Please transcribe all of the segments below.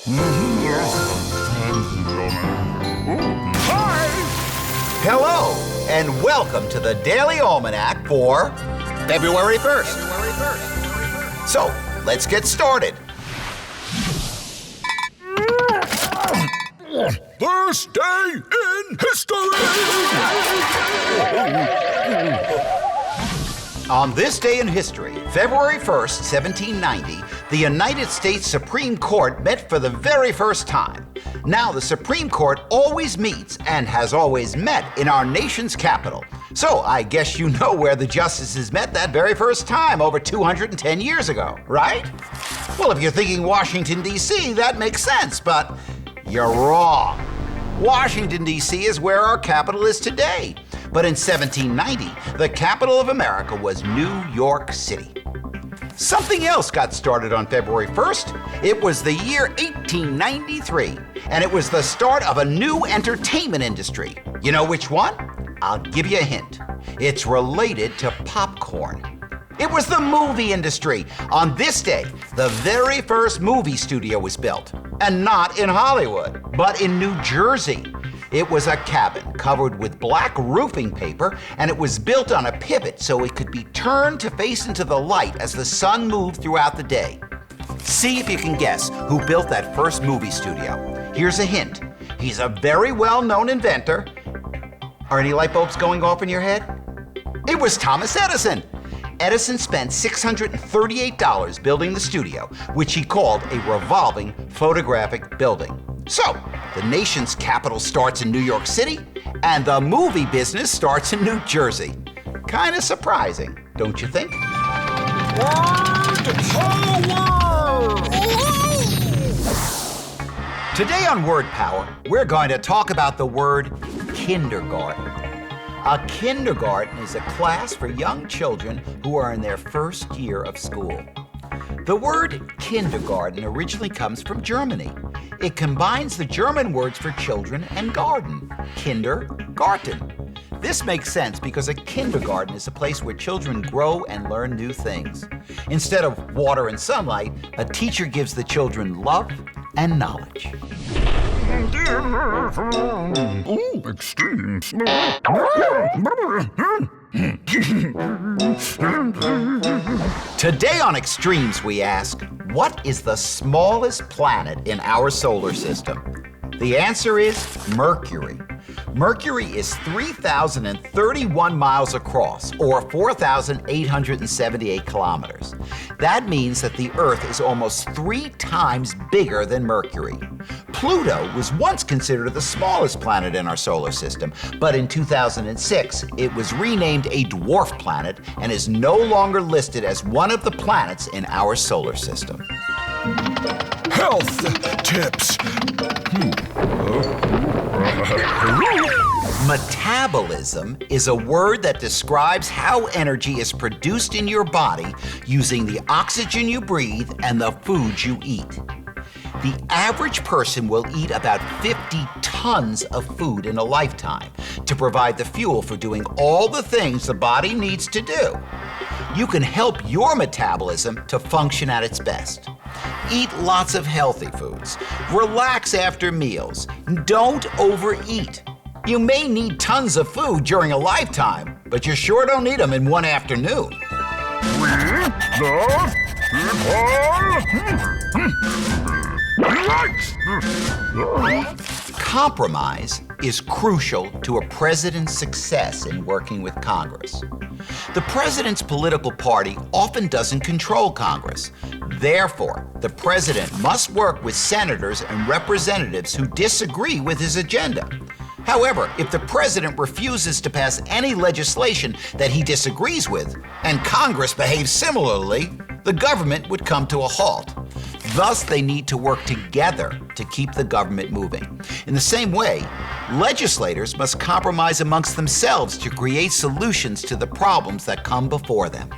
Hi! Hello, and welcome to the Daily Almanac for February 1st. So, let's get started. This day in history! On this day in history, February 1st, 1790, the United States Supreme Court met for the very first time. Now, the Supreme Court always meets and has always met in our nation's capital. So I guess you know where the justices met that very first time over 210 years ago, right? Well, if you're thinking Washington, D.C., that makes sense, but you're wrong. Washington, D.C. is where our capital is today. But in 1790, the capital of America was New York City. Something else got started on February 1st. It was the year 1893, and it was the start of a new entertainment industry. You know which one? I'll give you a hint. It's related to popcorn. It was the movie industry. On this day, the very first movie studio was built. And not in Hollywood, but in New Jersey. It was a cabin covered with black roofing paper, and it was built on a pivot so it could be turned to face into the light as the sun moved throughout the day. See if you can guess who built that first movie studio. Here's a hint. He's a very well-known inventor. Are any light bulbs going off in your head? It was Thomas Edison. Edison spent $638 building the studio, which he called a revolving photographic building. So, the nation's capital starts in New York City, and the movie business starts in New Jersey. Kind of surprising, don't you think? Today on Word Power, we're going to talk about the word kindergarten. A kindergarten is a class for young children who are in their first year of school. The word kindergarten originally comes from Germany. It combines the German words for children and garden, kindergarten. This makes sense because a kindergarten is a place where children grow and learn new things. Instead of water and sunlight, a teacher gives the children love and knowledge. Extremes. Today on Extremes, we ask, what is the smallest planet in our solar system? The answer is Mercury. Mercury is 3,031 miles across, or 4,878 kilometers. That means that the Earth is almost 3 times bigger than Mercury. Pluto was once considered the smallest planet in our solar system, but in 2006, it was renamed a dwarf planet and is no longer listed as one of the planets in our solar system. Health tips. Metabolism is a word that describes how energy is produced in your body using the oxygen you breathe and the foods you eat. The average person will eat about 50 tons of food in a lifetime to provide the fuel for doing all the things the body needs to do. You can help your metabolism to function at its best. Eat lots of healthy foods. Relax after meals. Don't overeat. You may need tons of food during a lifetime, but you sure don't need them in one afternoon. Compromise is crucial to a president's success in working with Congress. The president's political party often doesn't control Congress. Therefore, the president must work with senators and representatives who disagree with his agenda. However, if the president refuses to pass any legislation that he disagrees with, and Congress behaves similarly, the government would come to a halt. Thus, they need to work together to keep the government moving. In the same way, legislators must compromise amongst themselves to create solutions to the problems that come before them.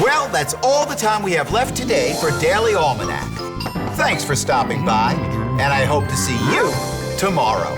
Well, that's all the time we have left today for Daily Almanac. Thanks for stopping by, and I hope to see you tomorrow.